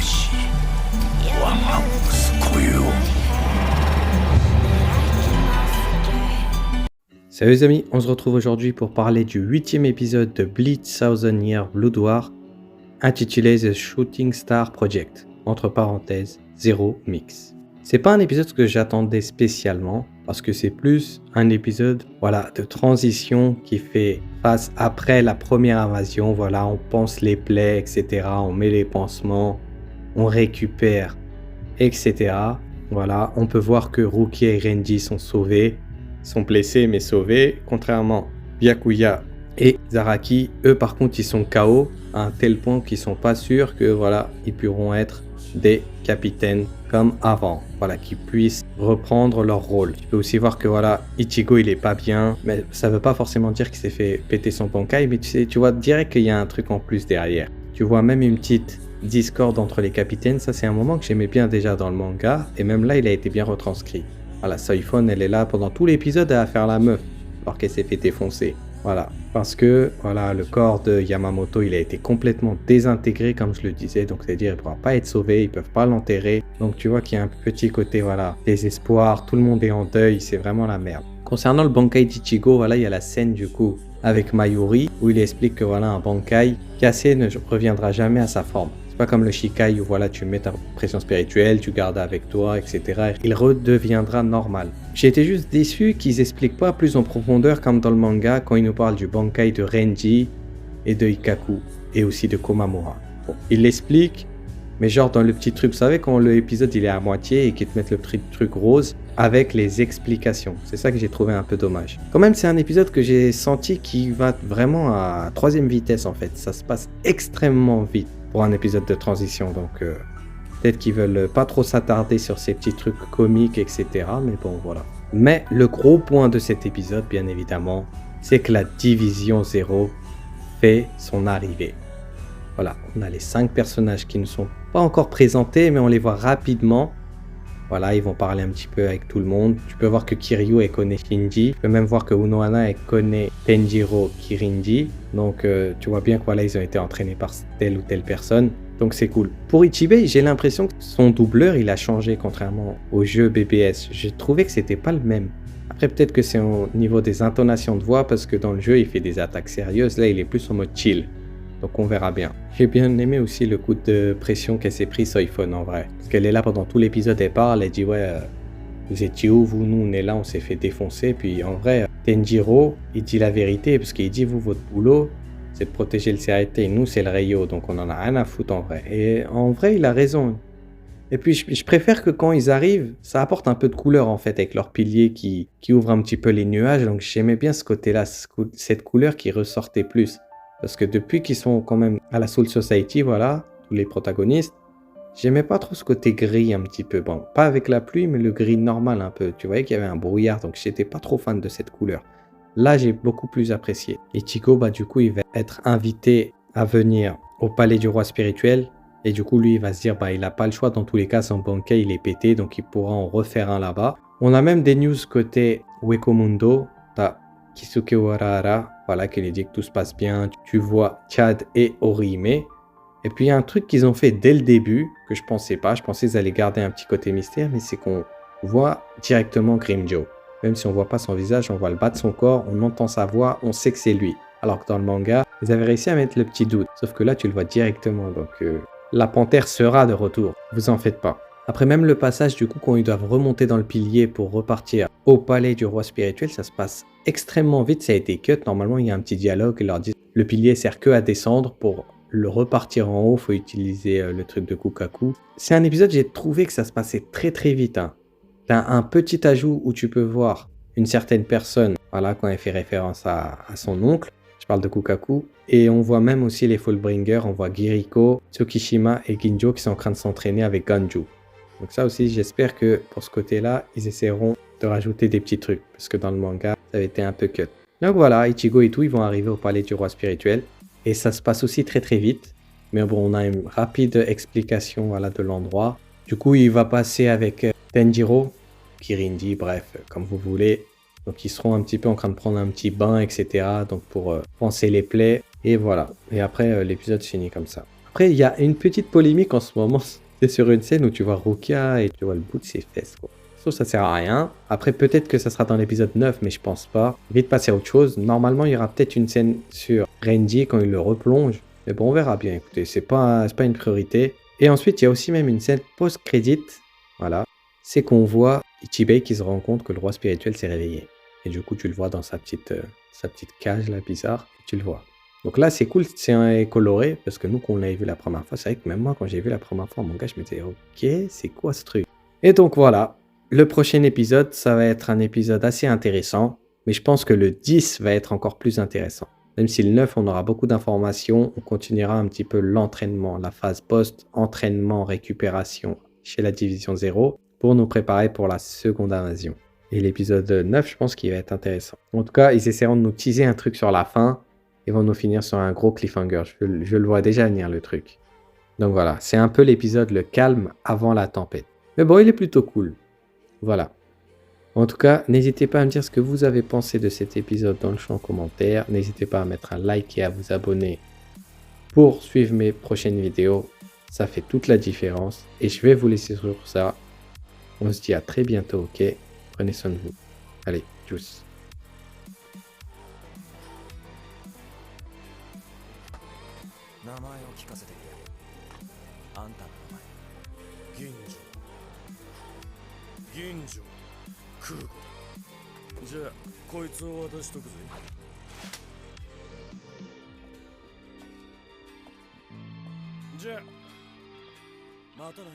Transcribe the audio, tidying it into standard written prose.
し我が息子よ。 Salut les amis, on se retrouve aujourd'hui pour parler du 8e épisode de Bleach Thousand Year Blood War, intitulé The Shooting Star Project, entre parenthèses, Zero Mix. C'est pas un épisode que j'attendais spécialement, parce que c'est plus un épisode de transition qui fait face après la première invasion. Voilà, on pense les plaies, etc. On met les pansements, on récupère, etc. Voilà, on peut voir que Rukia et Renji sont sauvés, sont blessés mais sauvés, contrairement Byakuya et Zaraki. Eux par contre ils sont KO à un tel point qu'ils sont pas sûrs que ils pourront être des capitaines comme avant, qu'ils puissent reprendre leur rôle. Tu peux aussi voir que Ichigo il est pas bien, mais ça veut pas forcément dire qu'il s'est fait péter son Bankai, mais tu vois direct qu'il y a un truc en plus derrière. Tu vois même une petite discorde entre les capitaines. Ça c'est un moment que j'aimais bien déjà dans le manga, et même là il a été bien retranscrit. Soifon, elle est là pendant tout l'épisode à faire la meuf, alors qu'elle s'est fait défoncer. Parce que le corps de Yamamoto, il a été complètement désintégré, comme je le disais, donc c'est-à-dire il ne pourra pas être sauvé, ils ne peuvent pas l'enterrer. Donc tu vois qu'il y a un petit côté, désespoir, tout le monde est en deuil, c'est vraiment la merde. Concernant le Bankai d'Ichigo, il y a la scène du coup avec Mayuri, où il explique que un Bankai cassé ne reviendra jamais à sa forme. C'est pas comme le Shikai où tu mets ta pression spirituelle, tu gardes avec toi, etc. Il redeviendra normal. J'ai été juste déçu qu'ils expliquent pas plus en profondeur comme dans le manga quand ils nous parlent du Bankai de Renji et de Ikkaku et aussi de Komamura. Bon, ils l'expliquent, mais genre dans le petit truc, vous savez quand l'épisode il est à moitié et qu'ils te mettent le petit truc rose avec les explications. C'est ça que j'ai trouvé un peu dommage. Quand même c'est un épisode que j'ai senti qui va vraiment à 3e vitesse en fait. Ça se passe extrêmement vite pour un épisode de transition, donc peut-être qu'ils veulent pas trop s'attarder sur ces petits trucs comiques, etc. Mais bon, voilà. Mais le gros point de cet épisode, bien évidemment, c'est que la Division 0 fait son arrivée. On a les 5 personnages qui ne sont pas encore présentés, mais on les voit rapidement. Ils vont parler un petit peu avec tout le monde. Tu peux voir que Kiryu elle connaît Shinji. Tu peux même voir que Unohana elle connaît Tenjiro Kirinji. Donc tu vois bien que ils ont été entraînés par telle ou telle personne. Donc c'est cool. Pour Ichibei, j'ai l'impression que son doubleur il a changé contrairement au jeu BBS. J'ai trouvé que c'était pas le même. Après peut-être que c'est au niveau des intonations de voix parce que dans le jeu il fait des attaques sérieuses. Là il est plus en mode chill. Donc on verra bien. J'ai bien aimé aussi le coup de pression qu'elle s'est pris Soifon en vrai. Parce qu'elle est là pendant tout l'épisode, elle parle, elle dit vous étiez où vous, nous on est là, on s'est fait défoncer. Puis en vrai, Tenjiro, il dit la vérité parce qu'il dit votre boulot c'est de protéger le CRT, nous c'est le Rayo, donc on en a rien à foutre en vrai. Et en vrai il a raison. Et puis je préfère que quand ils arrivent, ça apporte un peu de couleur en fait avec leurs piliers qui ouvrent un petit peu les nuages. Donc j'aimais bien ce côté-là, cette couleur qui ressortait plus. Parce que depuis qu'ils sont quand même à la Soul Society, tous les protagonistes, j'aimais pas trop ce côté gris un petit peu. Bon, pas avec la pluie, mais le gris normal un peu. Tu voyais qu'il y avait un brouillard, donc j'étais pas trop fan de cette couleur. Là, j'ai beaucoup plus apprécié. Ichigo, du coup, il va être invité à venir au palais du roi spirituel. Et du coup, lui, il va se dire, il a pas le choix. Dans tous les cas, son Bankai, il est pété, donc il pourra en refaire un là-bas. On a même des news côté Wekomundo. T'as Kisuke Urahara, qui lui dit que tout se passe bien. Tu vois Chad et Orihime. Et puis il y a un truc qu'ils ont fait dès le début que je pensais pas. Je pensais qu'ils allaient garder un petit côté mystère, mais c'est qu'on voit directement Grimmjow. Même si on voit pas son visage, on voit le bas de son corps, on entend sa voix, on sait que c'est lui. Alors que dans le manga, ils avaient réussi à mettre le petit doute. Sauf que là, tu le vois directement. Donc la panthère sera de retour. Vous en faites pas. Après même le passage, du coup, quand ils doivent remonter dans le pilier pour repartir au palais du roi spirituel, ça se passe extrêmement vite, ça a été cut. Normalement, il y a un petit dialogue, ils leur disent le pilier sert que à descendre, pour le repartir en haut, il faut utiliser le truc de Kukaku. C'est un épisode, j'ai trouvé que ça se passait très très vite. T'as un petit ajout où tu peux voir une certaine personne, quand elle fait référence à son oncle. Je parle de Kukaku. Et on voit même aussi les Fullbringers, on voit Giriko, Tsukishima et Ginjo qui sont en train de s'entraîner avec Ganju. Donc ça aussi, j'espère que pour ce côté-là, ils essaieront de rajouter des petits trucs. Parce que dans le manga, ça avait été un peu cut. Donc voilà, Ichigo et tout, ils vont arriver au palais du roi spirituel. Et ça se passe aussi très très vite. Mais bon, on a une rapide explication de l'endroit. Du coup, il va passer avec Tenjiro, Kirinji, bref, comme vous voulez. Donc ils seront un petit peu en train de prendre un petit bain, etc. Donc pour panser les plaies. Et voilà. Et après, l'épisode finit comme ça. Après, il y a une petite polémique en ce moment. C'est sur une scène où tu vois Rukia et tu vois le bout de ses fesses, quoi. Sauf ça sert à rien. Après, peut-être que ça sera dans l'épisode 9, mais je pense pas. Vite passer à autre chose. Normalement, il y aura peut-être une scène sur Renji quand il le replonge. Mais bon, on verra bien. Écoutez, c'est pas une priorité. Et ensuite, il y a aussi même une scène post-crédit. Voilà. C'est qu'on voit Ichibei qui se rend compte que le roi spirituel s'est réveillé. Et du coup, tu le vois dans sa petite cage là, bizarre. Tu le vois. Donc là, c'est cool, c'est coloré, parce que nous, quand on l'avait vu la première fois, c'est vrai que même moi, quand j'ai vu la première fois en manga, je me disais, ok, c'est quoi ce truc? Et donc voilà, le prochain épisode, ça va être un épisode assez intéressant, mais je pense que le 10 va être encore plus intéressant. Même si le 9, on aura beaucoup d'informations, on continuera un petit peu l'entraînement, la phase post-entraînement, récupération chez la Division 0, pour nous préparer pour la seconde invasion. Et l'épisode 9, je pense qu'il va être intéressant. En tout cas, ils essaieront de nous teaser un truc sur la fin. Ils vont nous finir sur un gros cliffhanger. Je le vois déjà venir, le truc. Donc voilà, c'est un peu l'épisode le calme avant la tempête. Mais bon, il est plutôt cool. Voilà. En tout cas, n'hésitez pas à me dire ce que vous avez pensé de cet épisode dans le champ commentaire. N'hésitez pas à mettre un like et à vous abonner pour suivre mes prochaines vidéos. Ça fait toute la différence. Et je vais vous laisser sur ça. On se dit à très bientôt, ok? Prenez soin de vous. Allez, tchuss. 名前を聞かせてくれ。あんたの名前。銀城。銀城。空母だ。じゃあこいつを渡しとくぜ。じゃあまたな。